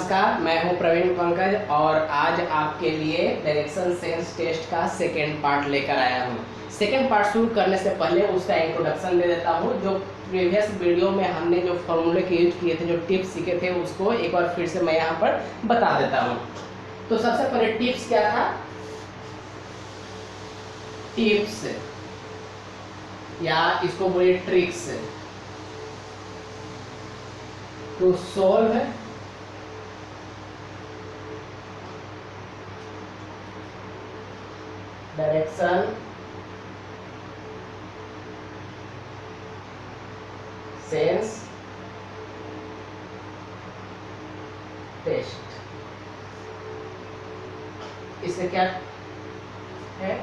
नमस्कार, मैं हूं प्रवीण पंकज और आज आपके लिए डायरेक्शन सेंस टेस्ट का सेकेंड पार्ट लेकर आया हूं। सेकेंड पार्ट शुरू करने से पहले उसका इंट्रोडक्शन दे देता हूं। जो प्रीवियस वीडियो में हमने जो फॉर्मूले के यूज किए थे, जो टिप्स सीखे थे, उसको एक बार फिर से मैं यहाँ पर बता देता हूँ। तो सबसे पहले टिप्स क्या था? टिप्स या इसको बोलिए tricks to solve direction sense test. इससे क्या है?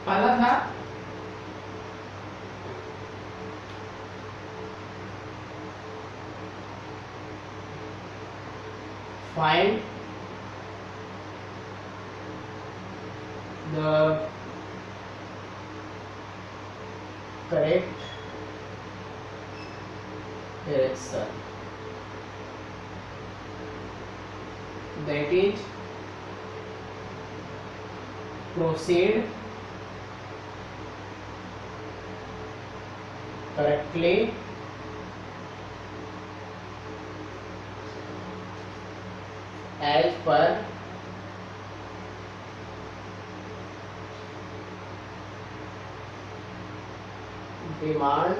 पहला था find the correct direction, that is proceed correctly as per demand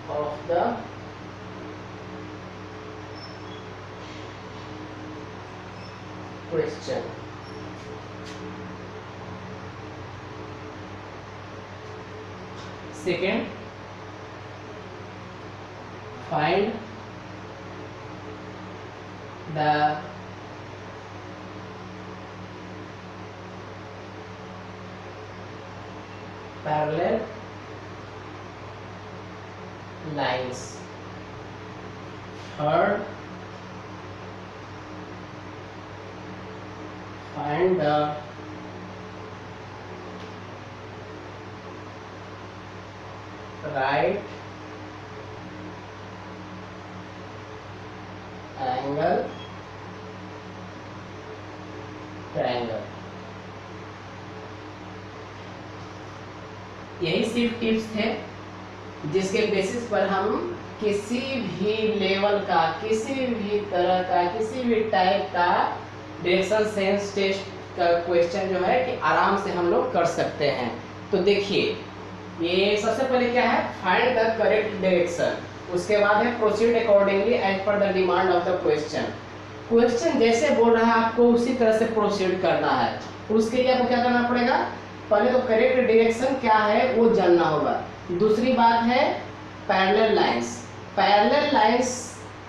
of the question. Second, find the parallel lines. Third, find the right angle triangle. यही सिर्फ tips थे जिसके basis पर हम किसी भी लेवल का, किसी भी तरह का, किसी भी टाइप का डायरेक्शन सेंस टेस्ट का क्वेश्चन जो है कि आराम से हम लोग कर सकते हैं। तो देखिए, ये सबसे पहले क्या है? Find the correct direction. उसके बाद है proceed accordingly as per the demand of the question. Question जैसे बोल रहा है आपको उसी तरह से प्रोसीड करना है। उसके लिए आपको क्या करना पड़ेगा? पहले तो करेक्ट डायरेक्शन क्या है वो जानना होगा। दूसरी बात है पैरेलल लाइंस। पैरेलल लाइंस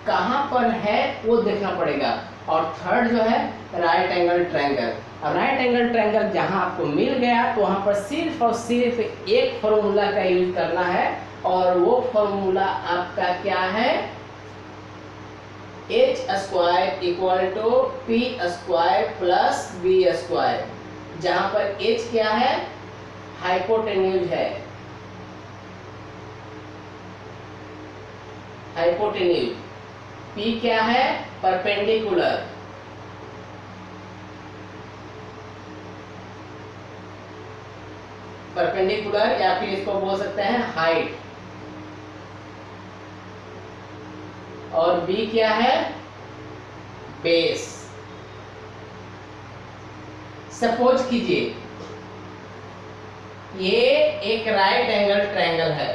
कहाँ पर है वो देखना पड़ेगा। और थर्ड जो है राइट एंगल ट्रायंगल। अब राइट एंगल ट्रायंगल जहाँ आपको मिल गया तो वहाँ पर सिर्फ और सिर्फ एक फॉर्मूला का यूज करना है, और वो फॉर्मूला आपका क्या है? h² equal to p² plus b², जहां पर h क्या है? हाइपोटेन्यूज है। हाइपोटेन्यूज। p क्या है? परपेंडिकुलर। परपेंडिकुलर या फिर इसको बोल सकते हैं हाइट। और b क्या है? बेस। सपोज कीजिए ये एक राइट एंगल ट्रायंगल है।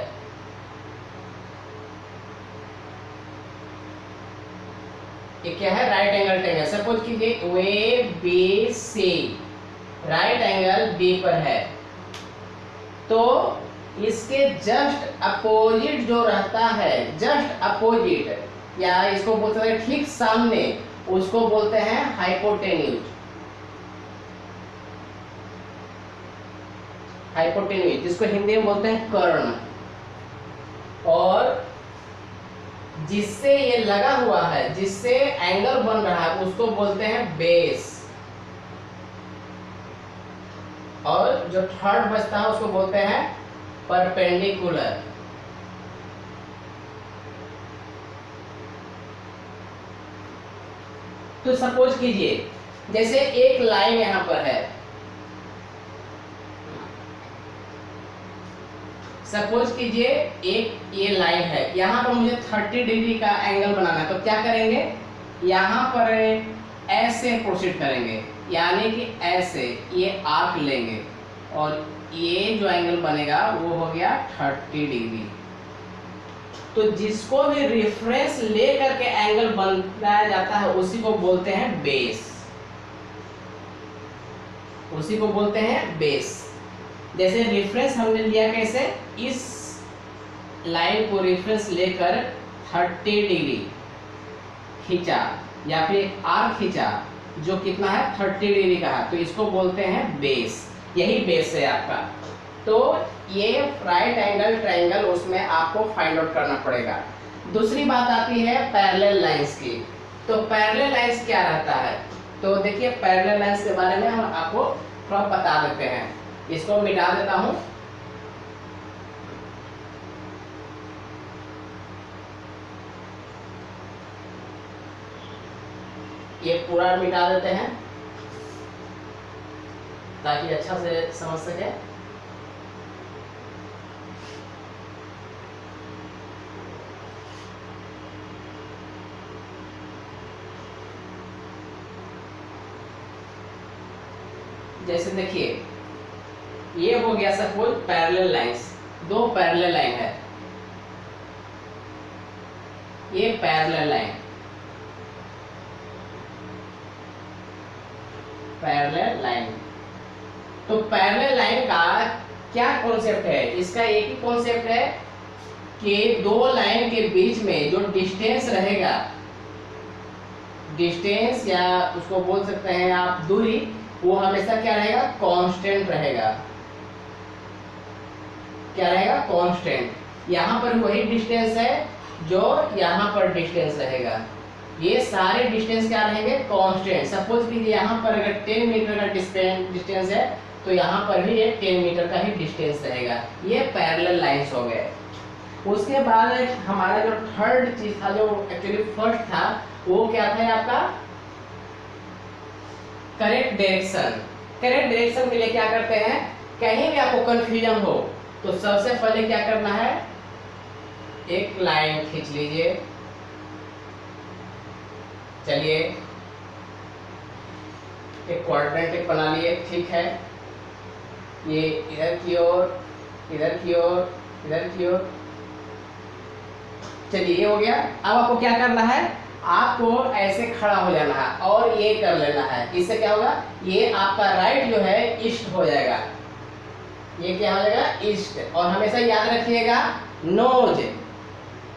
ये क्या है? Right angle triangle. सपोज कीजिए वे B C right angle B पर है, तो इसके जस्ट अपोजिट जो रहता है, जस्ट अपोजिट या इसको बोलते हैं ठीक सामने, उसको बोलते हैं हाइपोटेन्यूज। हाइपोटेन्यूज जिसको हिंदी में बोलते हैं कर्ण। और जिससे ये लगा हुआ है, जिससे एंगल बन रहा है, उसको बोलते हैं बेस। और जो थर्ड बचता है उसको बोलते हैं परपेंडिकुलर। तो सपोज कीजिए जैसे एक लाइन यहाँ पर है, सपोज कीजिए एक ये लाइन है, यहाँ पर मुझे 30 डिग्री का एंगल बनाना है, तो क्या करेंगे, यहाँ पर ऐसे प्रोसीड करेंगे, यानी कि ऐसे ये आर्क लेंगे और ये जो एंगल बनेगा वो हो गया 30 डिग्री। तो जिसको भी रेफरेंस लेकर के एंगल बनाया जाता है उसी को बोलते हैं बेस, उसी को बोलते हैं बेस। जैसे रेफरेंस हमने लिया कैसे, इस लाइन को रेफरेंस लेकर 30 डिग्री खींचा या फिर आर्क खींचा जो कितना है 30 डिग्री का है, तो इसको बोलते हैं बेस, यही बेस है आपका। तो ये राइट एंगल ट्रायंगल उसमें आपको फाइंड आउट करना पड़ेगा। दूसरी बात आती है पैरेलल लाइंस की। तो पैरेलल लाइंस क्या रहता है, तो देखिए पैरेलल लाइंस के बारे में हम आपको थोड़ा बता देते हैं। इसको मिटा देता हूं, ये पूरा मिटा देते हैं ताकि अच्छा से समझ सके। जैसे देखिए ये हो गया सपोज पैरेलल लाइंस, दो पैरेलल लाइन है, ये पैरेलल लाइन, पैरेलल लाइन। तो पैरेलल लाइन का क्या कॉन्सेप्ट है, इसका एक ही कॉन्सेप्ट है कि दो लाइन के बीच में जो डिस्टेंस रहेगा, डिस्टेंस या उसको बोल सकते हैं आप दूरी, वो हमेशा क्या रहेगा, कांस्टेंट रहेगा। क्या रहेगा, कांस्टेंट। यहाँ पर वही डिस्टेंस है जो यहाँ पर डिस्टेंस रहेगा, ये सारे डिस्टेंस क्या रहेंगे, कांस्टेंट। सपोज कीजिए यहाँ पर अगर 10 मीटर का डिस्टेंस है तो यहाँ पर भी ये 10 मीटर का ही डिस्टेंस रहेगा। ये पैरेलल लाइंस हो गए। उसके बाद हमारा जो थर्ड चीज था, जो एक्चुअली फर्स्ट था, वो क्या था आपका करेक्ट डायरेक्शन। करेक्ट डायरेक्शन के लिए क्या करते हैं, कहीं भी आपको कंफ्यूजन हो तो सबसे पहले क्या करना है, एक लाइन खींच लीजिए। चलिए एक क्वाड्रेंट बना लिए, ठीक है, ये इधर की ओर, इधर की ओर, इधर की ओर। चलिए ये हो गया। अब आपको क्या करना है, आपको ऐसे खड़ा हो जाना है और ये कर लेना है। इससे क्या होगा, ये आपका राइट जो है ईस्ट हो जाएगा, ये क्या हो जाएगा, ईस्ट। और हमेशा याद रखिएगा नोज,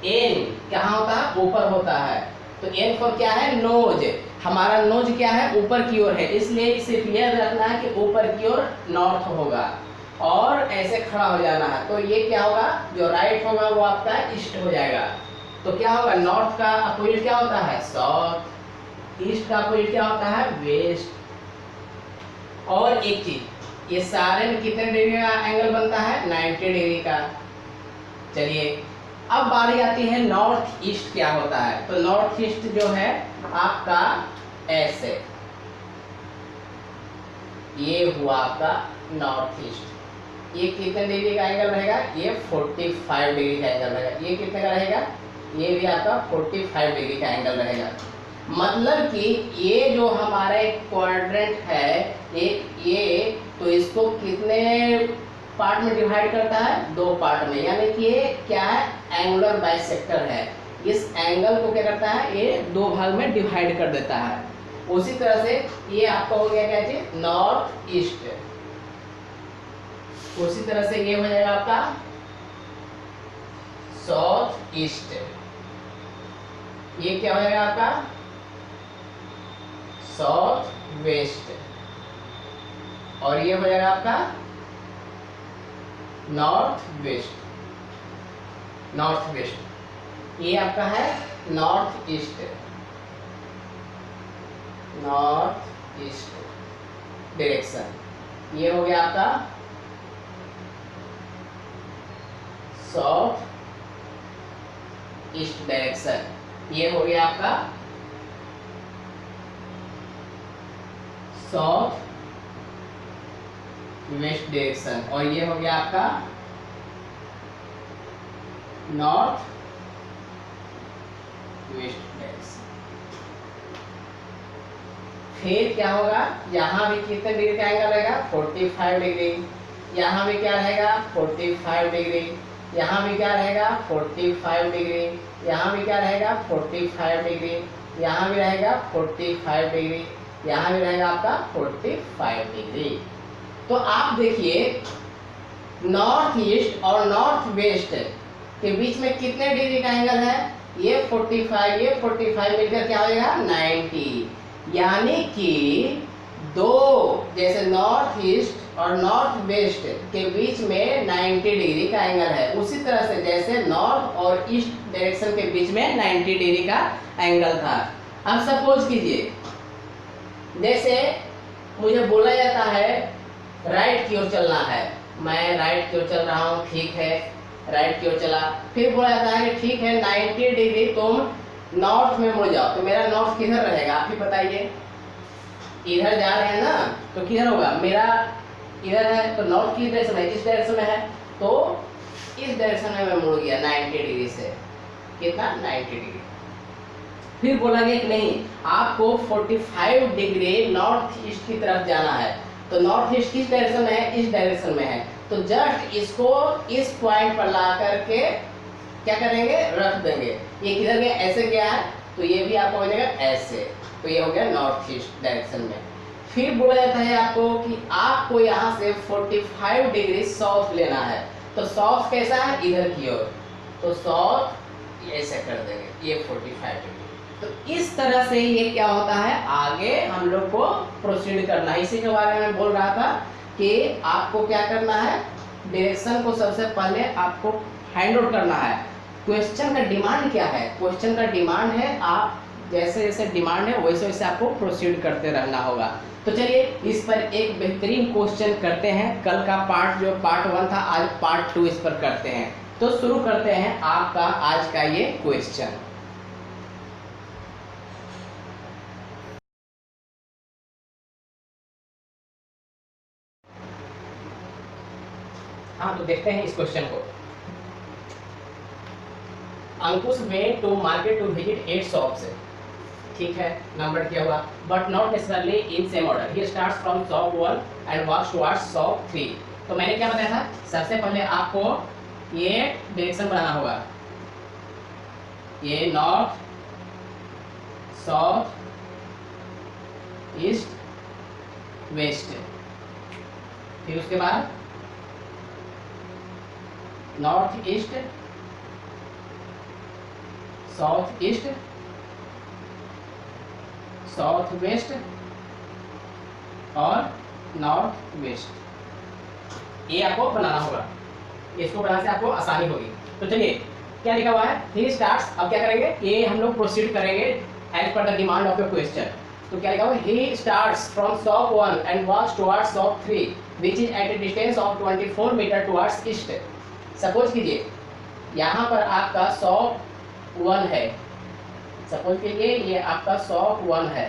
एन कहाँ होता है, ऊपर होता है। तो एन फॉर क्या है, नोज। हमारा नोज क्या है, ऊपर की ओर है, इसलिए इसे क्लियर रखना है कि ऊपर की ओर नॉर्थ होगा और ऐसे खड़ा हो जाना है। तो ये क्या होगा, जो राइट होगा वो आपका ईस्ट हो जाएगा। तो क्या होगा, नॉर्थ का अपोजिट क्या होता है, साउथ। ईस्ट का अपोजिट क्या होता है, वेस्ट। और एक चीज, ये सारे में कितने डिग्री का एंगल बनता है, 90 डिग्री का। चलिए अब बारी आती है नॉर्थ ईस्ट क्या होता है। तो नॉर्थ ईस्ट जो है आपका ऐसे, ये हुआ आपका नॉर्थ ईस्ट। ये कितने डिग्री का एंगल रहेगा, ये 45 डिग्री का एंगल रहेगा। ये कितने का रहेगा, ये भी आपका 45 डिग्री का एंगल रहेगा। मतलब कि ये जो हमारा क्वाड्रेंट है, एक ये, तो इसको कितने पार्ट में डिवाइड करता है, दो पार्ट में। यानी कि ये क्या है, एंगुलर बाइसेक्टर है। इस एंगल को क्या करता है, ये दो भाग में डिवाइड कर देता है। उसी तरह से ये आपका हो गया क्या चीज, नॉर्थ ईस्ट। उसी तरह से ये हो जाएगा आपका साउथ ईस्ट। ये क्या हो जाएगा आपका साउथ वेस्ट। और ये हो जाएगा आपका नॉर्थ वेस्ट, नॉर्थ वेस्ट। ये आपका है north east, north east direction. ये हो गया आपका साउथ ईस्ट डायरेक्शन। ये हो गया आपका साउथ वेस्ट डायरेक्शन, और ये हो गया आपका नॉर्थ वेस्ट डायरेक्शन। फिर क्या होगा, यहाँ भी कितने डिग्री का एंगल रहेगा, 45 डिग्री। यहाँ भी क्या रहेगा, 45 डिग्री। यहाँ भी क्या रहेगा, 45 डिग्री। यहाँ भी क्या रहेगा, 45 डिग्री। यहाँ भी रहेगा 45 डिग्री। यहाँ भी रहेगा आपका 45 डिग्री। तो आप देखिए नॉर्थ ईस्ट और नॉर्थ वेस्ट के बीच में कितने डिग्री का एंगल है, ये 45, ये 45 मिलकर क्या हो जाएगा 90। यानी कि दो, जैसे नॉर्थ ईस्ट और नॉर्थ वेस्ट के बीच में 90 डिग्री का एंगल है, उसी तरह से जैसे नॉर्थ और ईस्ट डायरेक्शन के बीच में 90 डिग्री का एंगल था। अब सपोज कीजिए जैसे मुझे बोला जाता है राइट की ओर चलना है, मैं राइट की ओर चल रहा हूँ, ठीक है, राइट की ओर चला। फिर बोला जाता है कि ठीक है 90 डिग्री तुम नॉर्थ में मुड़ जाओ, तो मेरा नॉर्थ किधर रहेगा आप ही बताइए। इधर जा रहे हैं ना, तो किधर होगा, मेरा इधर है तो नॉर्थ की डायरेक्शन है, इस डायरेक्शन में है, तो इस डायरेक्शन में मैं मुड़ गया 90 डिग्री से, कितना 90 डिग्री। फिर बोला गया कि नहीं आपको 45 डिग्री नॉर्थ ईस्ट की तरफ जाना है, तो नॉर्थ ईस्ट किस डायरेक्शन में है, इस डायरेक्शन में है, तो जस्ट इसको इस पॉइंट पर ला करके क्या करेंगे, रख देंगे। ये किधर गया, ऐसे गया है, तो ये भी आपको हो जाएगा ऐसे, तो ये हो गया नॉर्थ ईस्ट डायरेक्शन में। फिर बोला जाता है आपको कि आपको यहाँ से 45 डिग्री साउथ लेना है, तो साउथ कैसा है, इधर की ओर, तो साउथ ऐसे कर देंगे, ये 45 डिग्री। तो इस तरह से ये क्या होता है, आगे हम लोग को प्रोसीड करना है। इसी के बारे में बोल रहा था कि आपको क्या करना है, डायरेक्शन को सबसे पहले आपको फाइंड आउट करना है। क्वेश्चन का डिमांड क्या है, क्वेश्चन का डिमांड है आप जैसे जैसे डिमांड है वैसे वैसे आपको प्रोसीड करते रहना होगा। तो चलिए इस पर एक बेहतरीन क्वेश्चन करते हैं। कल का पार्ट जो पार्ट 1 था, आज पार्ट 2 इस पर करते हैं। तो शुरू करते हैं आपका आज का ये क्वेश्चन। हाँ, तो देखते हैं इस क्वेश्चन को। Ankush went to market to visit 8 shops, ठीक है, नंबर किया हुआ, but not necessarily in same order. He starts from shop 1 and walks towards shop 3। तो मैंने क्या बताया था, सबसे पहले आपको ये डायरेक्शन बनाना होगा, ये नॉर्थ, साउथ, ईस्ट, वेस्ट। फिर उसके बाद north east, south east, south west और नॉर्थ वेस्ट, ये आपको बनाना होगा। इसको बनाने से आपको आसानी होगी। तो चलिए क्या लिखा हुआ है, ही स्टार्ट्स, अब क्या करेंगे, ये हम लोग प्रोसीड करेंगे as per the demand of your question. तो क्या लिखा हुआ है, he starts from shop 1 and walks towards shop 3 which is at a distance of 24 metre towards east. Suppose कीजिए यहाँ पर आपका शॉप 1 है, सपोज कीजिए ये आपका शॉप 1 है,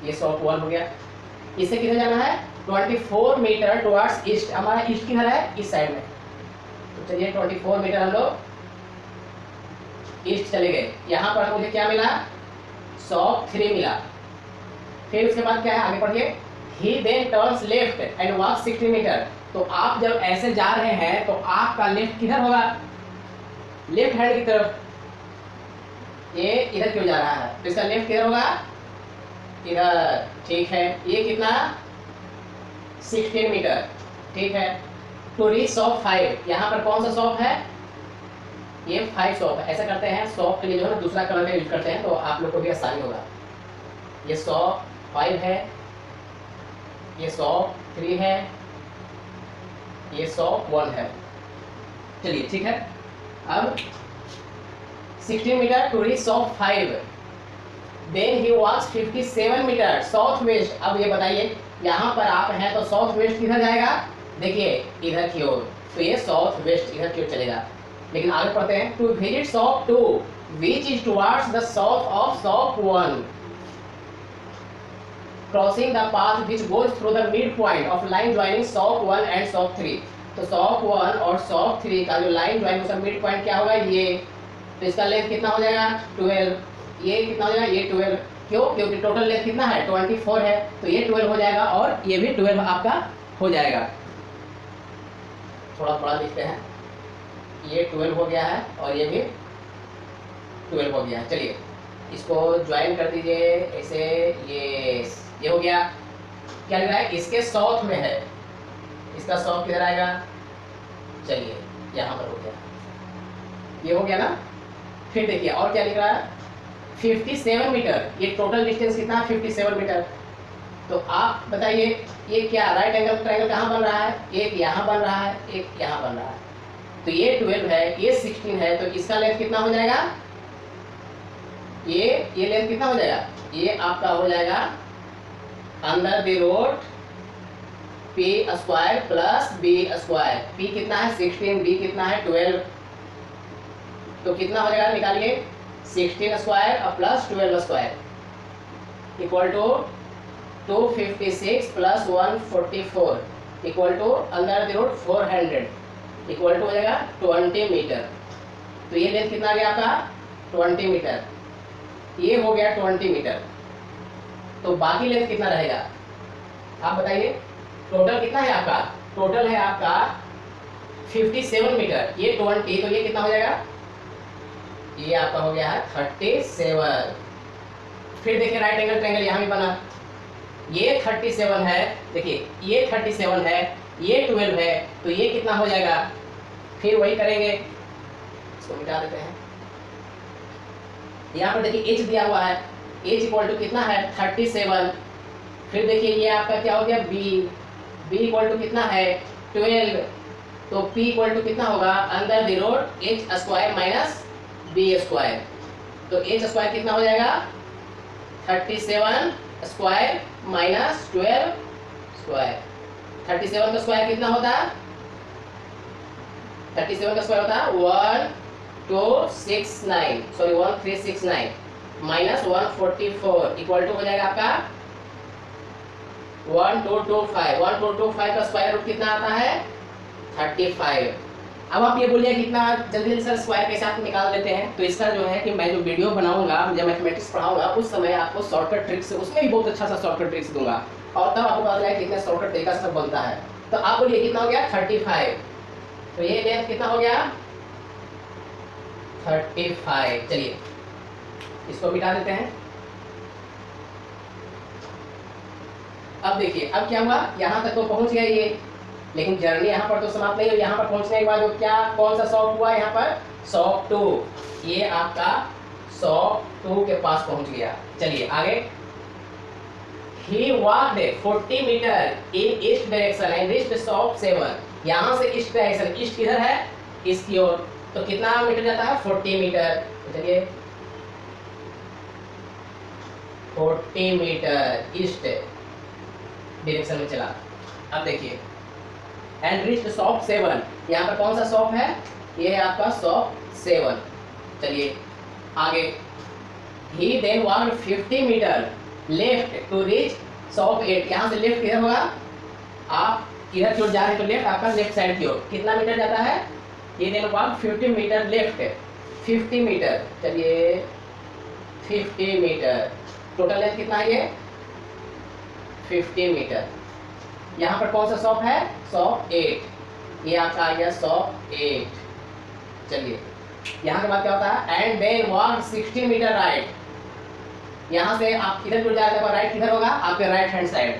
ये शॉप 1 हो गया। इससे किधर जाना है, 24 मीटर टुवर्ड्स ईस्ट। हमारा ईस्ट किधर है, इस साइड में, तो चलिए 24 मीटर हम लोग ईस्ट चले गए। यहाँ पर मुझे क्या मिला, शॉप 3 मिला। फिर उसके बाद क्या है, आगे पढ़िए, he then turns left and walks 60 metre. तो आप जब ऐसे जा रहे हैं तो आपका लेफ्ट किधर होगा, लेफ्ट हैंड की तरफ, ये इधर क्यों जा रहा है, तो इसका लेफ्ट किधर होगा, इधर, ठीक है। ये कितना, 16 मीटर, ठीक है। टू रीच शॉप 5, यहाँ पर कौन सा शॉप है, ये 5 शॉप है। ऐसा करते हैं, शॉप के लिए जो है ना दूसरा कलर का यूज करते हैं, तो आप लोग को भी आसानी होगा। ये शॉप 5 है, ये शॉप 3 है, ये शॉप 1 है। चलिए ठीक है, अब 16 metre to reach shop 5, then he walks 57 metre south west. अब ये बताइए यहाँ पर आप हैं तो साउथ वेस्ट किधर जाएगा, देखिए इधर की ओर, तो ये साउथ वेस्ट इधर की ओर चलेगा। लेकिन आगे पढ़ते हैं, to visit shop 2 which is towards the south of shop 1 crossing the path which goes through the mid point of line joining shop 1 and shop 3। तो शॉप 1 और शॉप 3 का जो लाइन ज्वाइन उसका मिड पॉइंट क्या होगा, ये। तो इसका लेंथ कितना हो जाएगा 12, ये कितना हो जाएगा, ये 12। क्यों? क्योंकि टोटल लेंथ कितना है 24 है, तो ये 12 हो जाएगा और ये भी 12 आपका हो जाएगा। थोड़ा थोड़ा लिखते हैं, ये 12 हो गया है और ये भी 12 हो गया है। चलिए इसको ज्वाइन कर दीजिए ऐसे, ये हो गया। क्या लिख रहा है, इसके साउथ में है, इसका साउथ किधर आएगा, चलिए यहाँ पर हो गया, ये हो गया ना। फिर देखिए और क्या लिख रहा है 57 मीटर, ये टोटल डिस्टेंस कितना है 57 मीटर। तो आप बताइए ये क्या राइट एंगल ट्रायंगल कहाँ बन रहा है, एक यहाँ बन रहा है, एक यहाँ बन रहा है। तो ये 12 है, ये 16 है, तो इसका लेंथ कितना हो जाएगा, ये लेंथ कितना हो जाएगा, ये आपका हो जाएगा under the root p square plus b square. P कितना है 16, बी कितना है 12, तो कितना हो जाएगा निकालिए 16 स्क्वायर और plus 12 square equal to 256 plus 144 equal to under the root 400 equal to हो जाएगा 20 मीटर। तो ये लेंथ कितना आ गया आपका 20 मीटर, ये हो गया 20 मीटर। तो बाकी लेंथ कितना रहेगा आप बताइए, टोटल कितना है आपका, टोटल है आपका 57 मीटर, ये 20, तो ये कितना हो जाएगा, ये आपका हो गया है 37। फिर देखिए राइट एंगल ट्रायंगल यहाँ भी बना, ये 37 है, देखिए ये 37 है, ये 12 है, तो ये कितना हो जाएगा, फिर वही करेंगे, इसको मिटा देते हैं। यहाँ पर देखिए एच दिया हुआ है, एच इक्वल टू कितना है 37। फिर देखिए ये आपका क्या हो गया बी, बी इक्वल टू कितना है 12, तो पी इक्वल टू कितना होगा under the root h square minus b square. तो एच स्क्वायर कितना हो जाएगा 37 स्क्वायर माइनस 12 स्क्वायर। 37 का स्क्वायर कितना होता है, 37 का स्क्वायर होता है 1369 माइनस 144 इक्वल टू हो जाएगा आपका 1225 का स्क्वायर रूट कितना आता है 35। अब आप ये बोलिए कितना जल्दी जल्दी सर स्क्वायर के साथ निकाल लेते हैं। तो इसका जो है कि मैं जो वीडियो बनाऊंगा, जब मैथमेटिक्स पढ़ाऊंगा उस समय आपको शॉर्टकट ट्रिक्स, उसमें भी बहुत अच्छा सा शॉर्टकट ट्रिक्स दूंगा और तब आपको पता चलेगा कितना शॉर्टकट तरीका से बनता है। तो आप बोलिए कितना हो गया 35, तो ये लेंथ कितना हो गया 35। चलिए इसको मिटा देते हैं। अब देखिए अब क्या हुआ, यहाँ तक तो पहुंच गया ये, लेकिन जर्नी यहाँ पर तो समाप्त नहीं हुई। यहाँ पर पहुंचने के बाद क्या कौन सा शॉप हुआ, यहाँ पर शॉप 2, ये आपका शॉप 2 के पास पहुंच गया। चलिए आगे, he walked 40 metre in east direction and reached shop 7। यहाँ से ईस्ट डायरेक्शन, ईस्ट किधर है इसकी ओर, तो कितना मीटर जाता है 40 मीटर। तो चलिए 40 मीटर ईस्ट डायरेक्शन में चला। अब देखिए एंड रीच्ड शॉप 7, यहाँ पर कौन सा शॉप है, ये है आपका शॉप 7। चलिए आगे, he then walked 50 metre left to reach shop 8। यहाँ से लेफ्ट किधर होगा, आप किधर की ओर जा रहे हैं तो लेफ्ट आपका लेफ्ट साइड की ओर कितना मीटर जाता है, ये then walk 50 metre left 50 metre. चलिए 50 मीटर, टोटल लेंथ कितना है ये 50 मीटर। यहाँ पर कौन सा शॉप है, शॉप 8, ये आपका आ गया शॉप 8। चलिए यहाँ के बाद क्या होता है, and then walk 60 metre right. यहाँ से आप किधर जुड़ जाएगा, राइट किधर होगा आपके राइट हैंड साइड।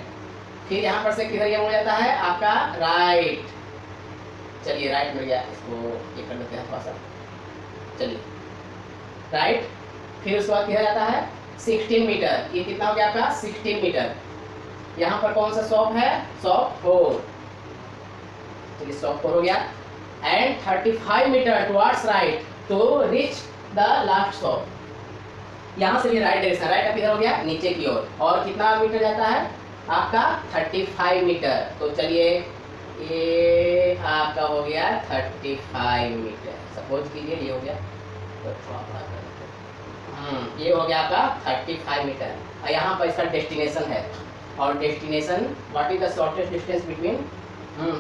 फिर यहाँ पर से किधर ये मुड़ जाता है आपका राइट। चलिए राइट मिल गया, इसको ये कर लेते हैं थोड़ा सा। चलिए राइट, फिर उसके बाद किधर जाता है 16 मीटर, ये कितना हो गया आपका 16 मीटर। यहाँ पर कौन सा शॉप है, शॉप 4। चलिए शॉप 4 हो गया। And 35 metre towards right to reach the last shop. यहाँ से भी राइट डायरेक्शन, राइट का किधर हो गया नीचे की ओर, और कितना मीटर जाता है आपका 35 मीटर। तो चलिए ये आपका हो गया 35 मीटर। सपोज कीजिए ये हो गया, तो थोड़ा बड़ा कर देते हैं। ये हो गया आपका 35 मीटर। और यहाँ पर इसका डेस्टिनेशन है, और destination what is the shortest distance between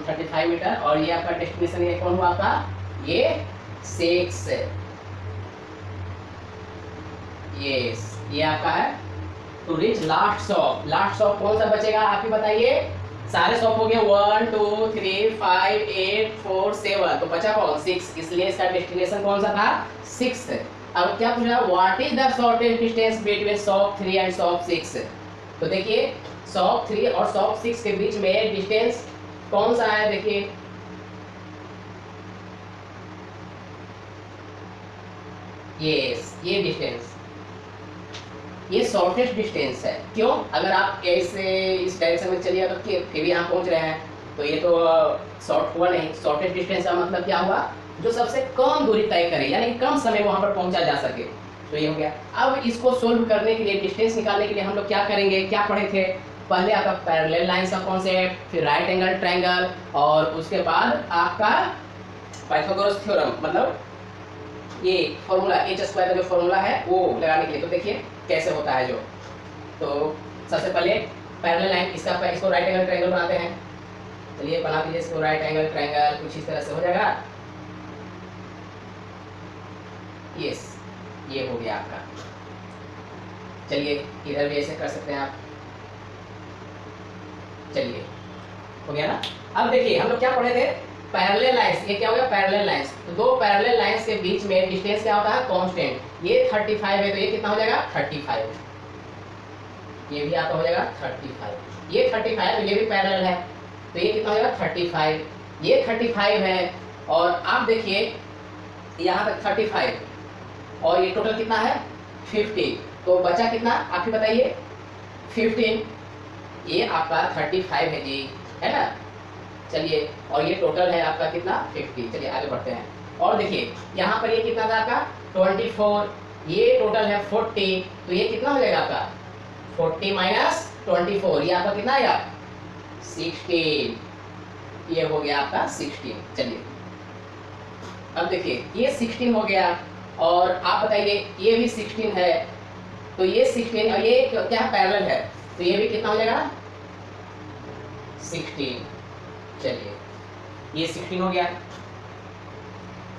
35 metre, और ये आपका डेस्टिनेशन ये कौन हुआ आपका, ये 6, ये आपका है to reach last shop. Last shop कौन सा बचेगा आप ही बताइए, सारे शॉप हो गए 1 2 3 5 8 4 7, तो बचा कौन 6, इसलिए इसका डेस्टिनेशन कौन सा था 6। अब क्या पूछ रहा है, what is the shortest distance between shop 3 and shop 6। तो देखिए शॉप 3 और शॉप 6 के बीच में डिस्टेंस कौन सा है, देखिए ये डिस्टेंस, ये शॉर्टेस्ट डिस्टेंस है। क्यों, अगर आप ऐसे इस डायरेक्शन में चलिए तो फिर भी यहाँ पहुँच रहे हैं, तो ये तो शॉर्ट हुआ नहीं। शॉर्टेस्ट डिस्टेंस का मतलब क्या हुआ, जो सबसे कम दूरी तय करे, यानी कम समय वहाँ पर पहुँचा जा सके, तो ये हो गया। अब इसको सोल्व करने के लिए, डिस्टेंस निकालने के लिए हम लोग क्या करेंगे, क्या पढ़े थे पहले, आपका पैरेलल लाइंस का कॉन्सेप्ट, फिर राइट एंगल ट्रायंगल, और उसके बाद आपका पाइथागोरस थ्योरम, मतलब ये फॉर्मूला h² का जो फॉर्मूला है वो लगाने के लिए। तो देखिए कैसे होता है जो, तो सबसे पहले पैरेलल लाइन, इसको राइट एंगल ट्रायंगल बनाते हैं। चलिए बना दीजिए इसको राइट एंगल ट्रायंगल, कुछ इस तरह से हो जाएगा। यस, ये हो गया आपका। चलिए इधर भी ऐसे कर सकते हैं आप, चलिए हो गया ना। अब देखिए हम लोग क्या पढ़े थे, पैरेलल लाइंस, ये क्या हो गया पैरेलल लाइंस। तो दो पैरेलल लाइंस के बीच में डिस्टेंस क्या होता है, कांस्टेंट। ये 35 है, तो ये कितना हो जाएगा 35, ये भी आपका हो जाएगा 35, ये 35, तो ये भी पैरेलल है, तो ये कितना हो जाएगा 35, ये 35 है, और आप देखिए यहाँ तक 35, और ये टोटल कितना है 50, तो बचा कितना आप ही बताइए 15, ये आपका 35 है जी, है ना। चलिए, और ये टोटल है आपका कितना 50। चलिए आगे बढ़ते हैं, और देखिए यहाँ पर ये कितना था आपका 24, ये टोटल है 40, तो ये कितना हो जाएगा आपका 40 माइनस 24, ये आपका कितना आया 16, ये हो गया आपका 16। चलिए अब देखिए ये 16 हो गया, और आप बताइए ये भी 16 है, तो ये 16 और ये क्या पैरेलल है, तो ये भी कितना हो जाएगा 16। चलिए ये 16 हो गया,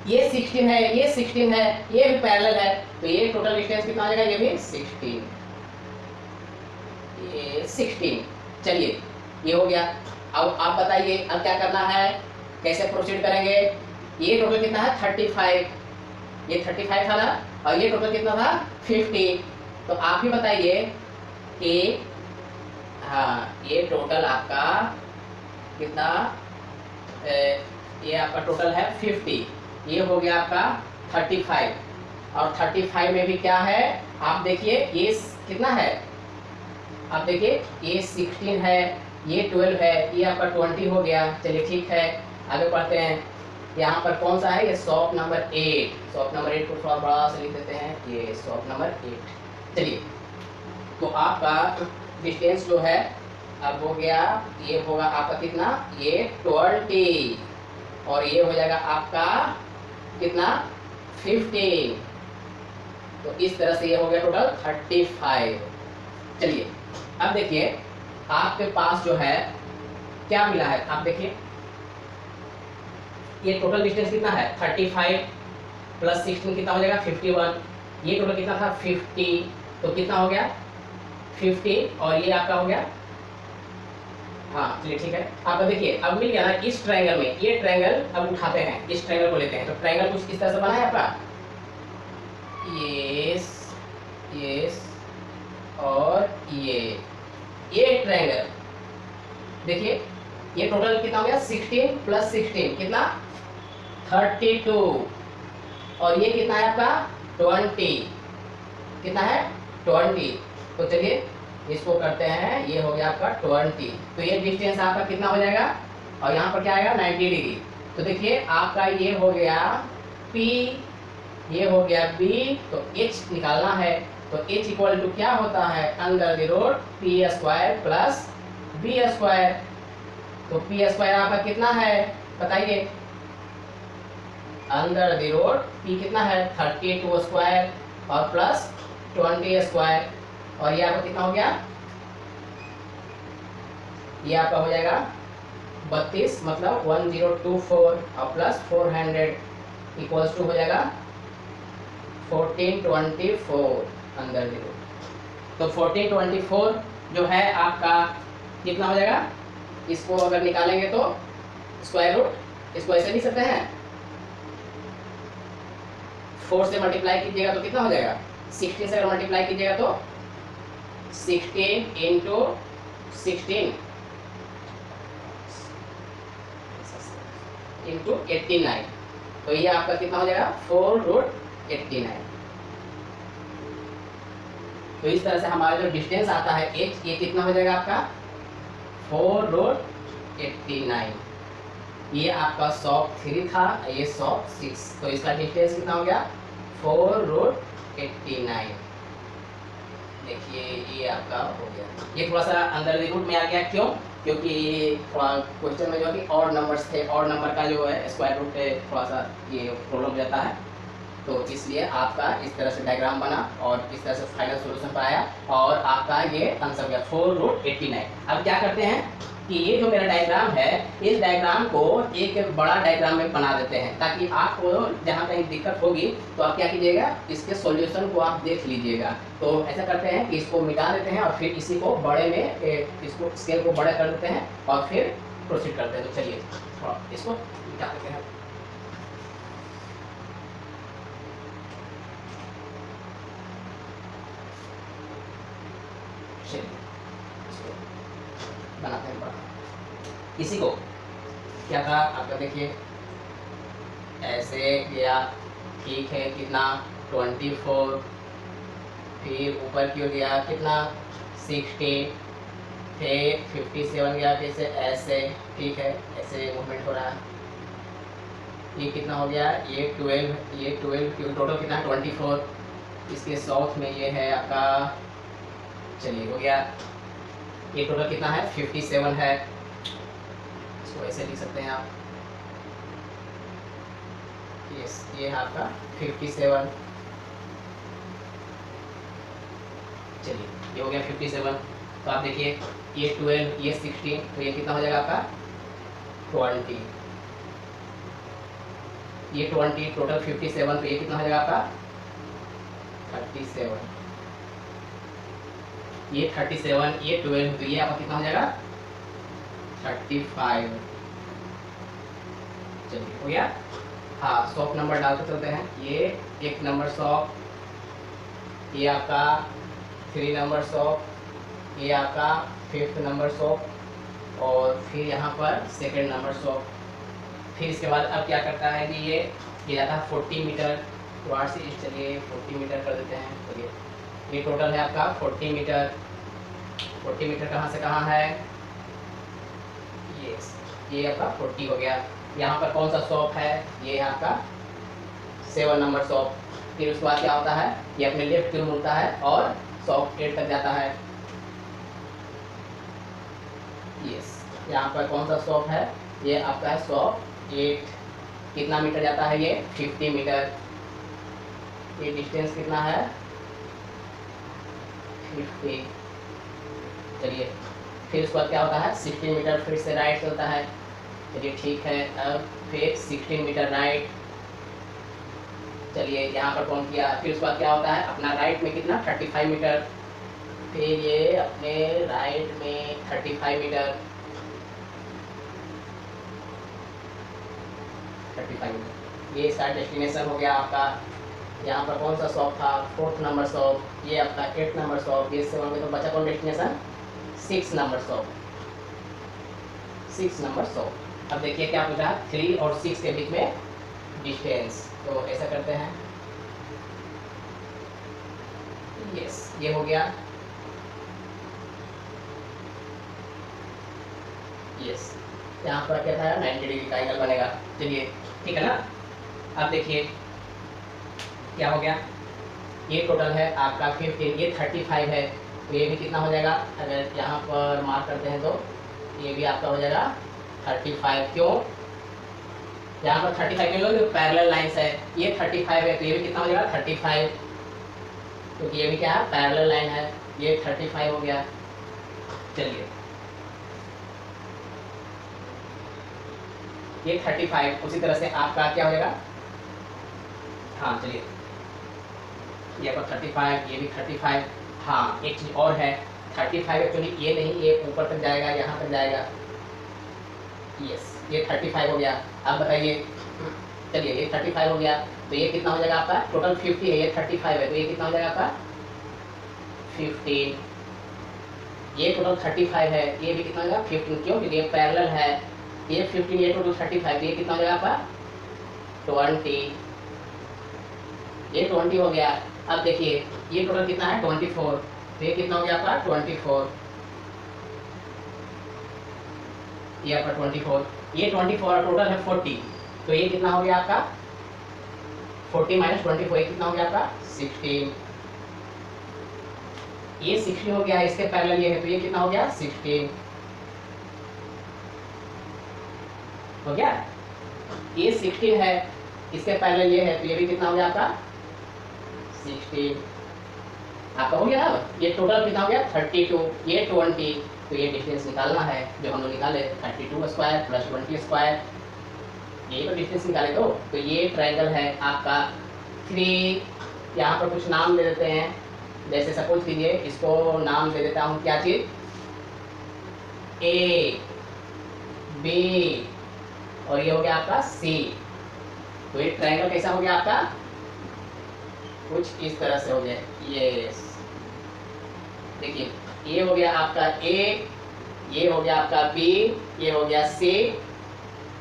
ये 16 है, ये 16 है, ये भी पैरेलल है, तो ये टोटल डिस्टेंस कितना हो जाएगा, ये भी 16, ये 16। चलिए ये हो गया। अब आप बताइए अब क्या करना है, कैसे प्रोसीड करेंगे। ये टोटल कितना है 35, ये 35 था ना, और ये टोटल कितना था 50, तो आप ही बताइए कि हाँ ये टोटल आपका कितना, ये आपका टोटल है 50, ये हो गया आपका 35, और 35 में भी क्या है आप देखिए, ये कितना है आप देखिए, ये 16 है, ये 12 है, ये आपका 20 हो गया। चलिए ठीक है आगे बढ़ते हैं। यहाँ पर कौन सा है, ये शॉप नंबर 8, शॉप नंबर 8 को थोड़ा बड़ा से लिख देते हैं, ये शॉप नंबर 8। चलिए तो आपका डिस्टेंस जो है अब हो गया, ये होगा आपका कितना, ये 20, और ये हो जाएगा आपका कितना 15, तो इस तरह से ये हो गया टोटल 35। चलिए अब देखिए आपके पास जो है क्या मिला है, आप देखिए ये टोटल डिस्टेंस कितना है 35 प्लस 16 कितना हो जाएगा 51, ये टोटल कितना था 50, तो कितना हो गया 50, और ये आपका हो गया, हाँ चलिए ठीक है। आप देखिए अब मिल गया ना इस ट्रायंगल में, ये ट्रायंगल अब उठाते हैं, इस ट्रायंगल को लेते हैं। तो ट्रायंगल कुछ इस तरह से बना है आपका, यस और ये ट्रायंगल देखिए, ये टोटल कितना हो गया 16 प्लस 16 कितना 32, और ये कितना है आपका 20, कितना है 20। तो चलिए इसको करते हैं, ये हो गया आपका 20, तो ये डिस्टेंस आपका कितना हो जाएगा, और यहाँ पर क्या आएगा 90 डिग्री। तो देखिए आपका ये हो गया P, ये हो गया B, तो H निकालना है, तो H इक्वल टू क्या होता है under the root P² plus B², तो P² आपका कितना है बताइए, अंडर द रूट P कितना है 32² और प्लस 20 स्क्वायर, और ये आपका कितना हो गया, ये आपका हो जाएगा 32, मतलब 1024 और प्लस 400 इक्वल्स टू हो जाएगा 1424 अंदर जीरो। तो 1424 जो है आपका कितना हो जाएगा, इसको अगर निकालेंगे तो स्क्वायर रूट, इसको ऐसे लिख सकते हैं, 4 से मल्टीप्लाई कीजिएगा तो कितना हो जाएगा, 16 से अगर मल्टीप्लाई कीजिएगा तो 16 इंटू 16 इंटू 89, तो ये आपका कितना हो जाएगा 4√89। तो इस तरह से हमारा जो डिस्टेंस आता है h, ये कितना हो जाएगा आपका 4√89। ये आपका सॉक 3 था, ये सॉक 6, तो इसका डिस्टेंस कितना हो गया 4√89। देखिए ये आपका हो गया, ये थोड़ा सा अंदर रूट में आ गया, क्यों, क्योंकि थोड़ा क्वेश्चन में जो है कि और नंबर्स थे, और नंबर का जो है स्क्वायर रूट पे थोड़ा सा ये प्रॉब्लम हो जाता है, तो इसलिए आपका इस तरह से डायग्राम बना और इस तरह से फाइनल सॉल्यूशन पर आया और आपका ये आंसर गया 4√89। अब क्या करते हैं कि ये जो मेरा डायग्राम है, इस डायग्राम को एक बड़ा डायग्राम में बना देते हैं, ताकि आपको जहाँ कहीं दिक्कत होगी तो आप क्या कीजिएगा, इसके सॉल्यूशन को आप देख लीजिएगा। तो ऐसा करते हैं कि इसको मिटा देते हैं और फिर इसी को बड़े में, इसको स्केल को बड़ा कर देते हैं और फिर प्रोसीड करते हैं। तो चलिए थोड़ा इसको मिटा देते हैं। बनाते हैं बड़ा। इसी को क्या था आपका, देखिए ऐसे गया, ठीक है, कितना 24, फिर ऊपर क्यों गया कितना 60, फिर 57 गया, फिर से ऐसे, ठीक है, ऐसे मूवमेंट हो रहा है। ये कितना हो गया, ये 12, ये 12 क्यों, टोटल कितना 24, इसके साउथ में ये है आपका, चलिए हो गया, ये टोटल कितना है 57 है, इसको ऐसे लिख सकते हैं आप, यस, ये है आपका 57, चलिए ये हो गया 57। तो आप देखिए ये 12, ये 16, तो ये कितना हो जाएगा आपका 20, ये 20, टोटल 57, तो ये कितना हो जाएगा आपका 37, ये 37, ये 12, तो ये आपका कितना हो जाएगा 35। चलिए हो गया। हाँ, शॉप नंबर डालते चलते हैं। ये 1 नंबर शॉप, ये आपका 3 नंबर शॉप, ये आपका 5th नंबर शॉप, और फिर यहाँ पर 2nd नंबर शॉप। फिर इसके बाद अब क्या करता है कि ये जाता है 40 मीटर, तो आर से चलिए 40 मीटर कर देते हैं। चलिए ये टोटल है आपका 40 मीटर। 40 मीटर कहाँ से कहाँ है, ये आपका 40 हो गया। यहाँ पर कौन सा शॉप है, ये है आपका 7 नंबर शॉप। फिर उसके बाद क्या होता है, ये अपने लेफ्ट की ओर मुड़ता है और शॉप 8 तक जाता है। यस, यहाँ पर कौन सा शॉप है, ये आपका है शॉप 8। कितना मीटर जाता है, ये 50 मीटर। ये डिस्टेंस कितना है 50। चलिए फिर उसके बाद क्या होता है 16 मीटर फिर से राइट चलता है। चलिए ठीक है, अब फिर 16 मीटर राइट। चलिए यहाँ पर कौन किया, फिर उसके बाद क्या होता है अपना राइट में कितना 35 मीटर। फिर ये अपने राइट में 35 मीटर, 35 मीटर। ये इसका डेस्टिनेशन हो गया आपका। यहाँ पर कौन सा शॉप था 4th नंबर शॉप, ये आपका 8th नंबर शॉप, ये 7 में तो बचा कौन destination 6 number shop, 6 number shop. अब देखिए क्या पूछा 3 और 6 के बीच में डिस्टेंस, तो ऐसा करते हैं। यस, ये हो गया। यस, यहाँ पर क्या था 90 डिग्री का एंगल बनेगा। चलिए ठीक है ना। अब देखिए क्या हो गया, ये टोटल है आपका 15, ये 35 है, तो ये भी कितना हो जाएगा, अगर यहाँ पर मार्क करते हैं तो ये भी आपका हो जाएगा 35। क्यों, यहाँ पर 35 में लोग पैरेलल लाइंस है, ये 35 है, तो ये भी कितना हो जाएगा 35। क्योंकि ये भी क्या है, पैरेलल लाइन है। ये 35 हो गया। चलिए ये 35, उसी तरह से आपका क्या हो जाएगा, हाँ चलिए ये आपका 35, ये भी 35। हाँ एक चीज़ और है, 35 एक्चुअली ये नहीं, ये ऊपर तक जाएगा, यहाँ तक जाएगा। यस ये 35 हो गया। अब बताइए, चलिए ये 35 हो गया, तो ये कितना हो जाएगा आपका, टोटल 50 है, ये 35 है, तो ये कितना हो जाएगा आपका 15। ये टोटल 35 है, ये भी कितना हो जाएगा 15, क्यों, क्योंकि ये पैरेलल है। ये 15, ये टोटल 35, तो ये कितना हो जाएगा आपका 20। ये 20 हो गया। अब देखिए ये टोटल कितना है 24, तो ये कितना हो गया आपका 24। ये आपका 24, ये 24 और टोटल है 40, तो ये कितना हो गया आपका 40 माइनस 24, ये कितना हो गया आपका 16। ये 16 हो गया, इसके पैरेलल ये है, तो ये कितना हो गया 16 हो गया। ये 16 है, इसके पैरेलल ये है, तो ये भी कितना हो गया आपका 16 आपका हो गया। अब ये टोटल कितना हो गया 32, ये 20, तो ये डिस्टेंस निकालना है जो हम लोग निकाले, 32 स्क्वायर प्लस 20 स्क्वायर, ये तो डिस्टेंस निकाले। तो ये ट्रायंगल है आपका 3। यहाँ पर कुछ नाम दे देते हैं, जैसे सपोज कीजिए इसको नाम दे देता हूँ, क्या चीज, ए बी और ये हो गया आपका सी। तो ये ट्रायंगल कैसा हो गया आपका, कुछ इस तरह से हो गया। यस देखिए ये हो गया आपका ए, ये हो गया आपका बी, ये हो गया सी।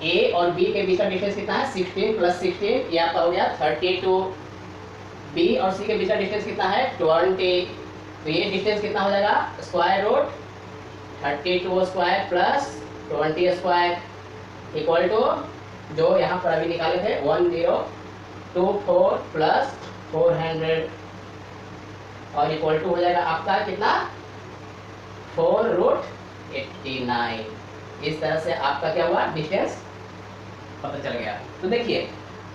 ए और बी के बीच का डिस्टेंस कितना है 16 प्लस 16, ये आपका हो गया 32। बी और सी के बीच का डिस्टेंस कितना है 20, तो ये डिस्टेंस कितना हो जाएगा square root 32 square plus 20 square equal to जो यहाँ पर अभी निकाले थे 1024 प्लस 400 और इक्वल टू हो जाएगा आपका कितना 4√89। इस तरह से आपका क्या हुआ डिस्टेंस पता चल गया। तो देखिए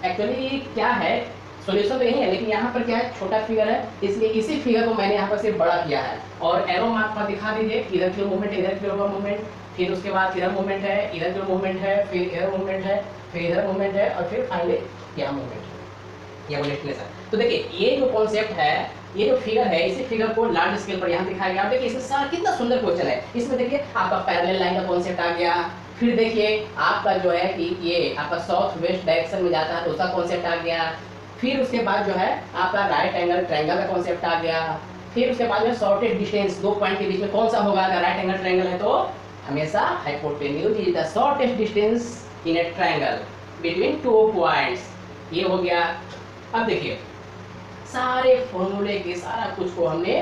एक्चुअली क्या है, सॉल्यूशन तो यही है, लेकिन यहाँ पर क्या है छोटा फिगर है, इसलिए इसी फिगर को मैंने यहाँ पर सिर्फ बड़ा किया है। और एरो मार्क पर दिखा दीजिए, इधर की मूवमेंट, इधर की मूवमेंट, फिर उसके बाद इधर मूवमेंट है, इधर की मूवमेंट है, फिर इधर मूवमेंट है, फिर इधर मूवमेंट है और फिर फाइनली यहाँ मूवमेंट है, ये बुलेट। तो देखिए ये जो कॉन्सेप्ट है, ये जो फिगर है, इसी फिगर को लार्ज स्केल पर यहाँ दिखाया गया। आप देखिए इसमें सारा कितना सुंदर क्वेश्चन है। इसमें देखिए आपका पैरेलल लाइन का कॉन्सेप्ट आ गया, फिर देखिए आपका जो है कि ये आपका साउथ वेस्ट डायरेक्शन में जाता है तो उसका कॉन्सेप्ट आ गया, फिर उसके बाद जो है आपका राइट एंगल ट्रायंगल का कॉन्सेप्ट आ गया, फिर उसके बाद में शॉर्टेस्ट डिस्टेंस दो पॉइंट के बीच में कौन सा होगा, अगर राइट एंगल ट्रायंगल है तो हमेशा hypotenuse is the shortest distance in A triangle between two points, ये हो गया। अब देखिए सारे फॉर्मूले के सारा कुछ को हमने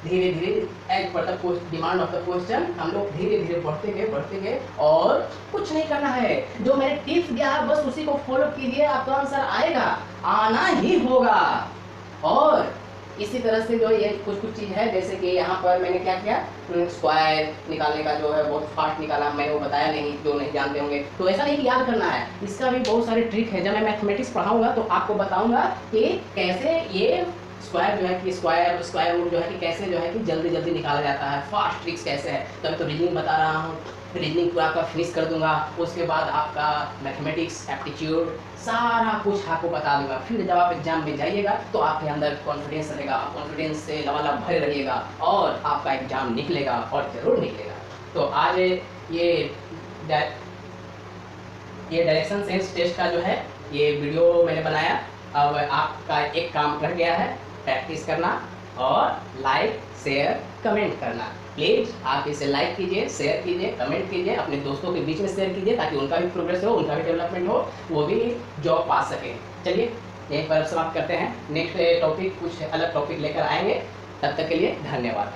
धीरे धीरे as per the demand of the question हम लोग धीरे धीरे बढ़ते गए और कुछ नहीं करना है, जो मैंने टिप्स दिया बस उसी को फॉलो कीजिए, आपका आंसर आएगा, आना ही होगा। और इसी तरह से जो ये कुछ चीज़ है, जैसे कि यहाँ पर मैंने क्या किया, स्क्वायर निकालने का जो है बहुत फास्ट निकाला, मैंने वो बताया नहीं, जो नहीं जानते होंगे। तो ऐसा नहीं कि याद करना है, इसका भी बहुत सारे ट्रिक है। जब मैं मैथमेटिक्स पढ़ाऊंगा तो आपको बताऊंगा कि कैसे ये स्क्वायर जो है कि स्क्वायर रूट जो है कि कैसे जो है कि जल्दी निकाला जाता है, फास्ट ट्रिक्स कैसे है। तो मैं तो रीजनिंग बता रहा हूँ, रीजनिंग पूरा आपका फिनिश कर दूंगा, उसके बाद आपका मैथमेटिक्स एप्टीट्यूड सारा कुछ आपको बता दूंगा। फिर जब आप एग्जाम में जाइएगा तो आपके अंदर कॉन्फिडेंस रहेगा, कॉन्फिडेंस से लबालब भरे रहिएगा और आपका एग्जाम निकलेगा और जरूर निकलेगा। तो आज ये डायरेक्शन सेंस टेस्ट का जो है ये वीडियो मैंने बनाया। अब आपका एक काम रह गया है, प्रैक्टिस करना और लाइक शेयर कमेंट करना। प्लीज़ आप इसे लाइक कीजिए, शेयर कीजिए, कमेंट कीजिए, अपने दोस्तों के बीच में शेयर कीजिए ताकि उनका भी प्रोग्रेस हो, उनका भी डेवलपमेंट हो, वो भी जॉब पा सके। चलिए यहीं पर समाप्त करते हैं, नेक्स्ट टॉपिक कुछ अलग टॉपिक लेकर आएंगे, तब तक के लिए धन्यवाद।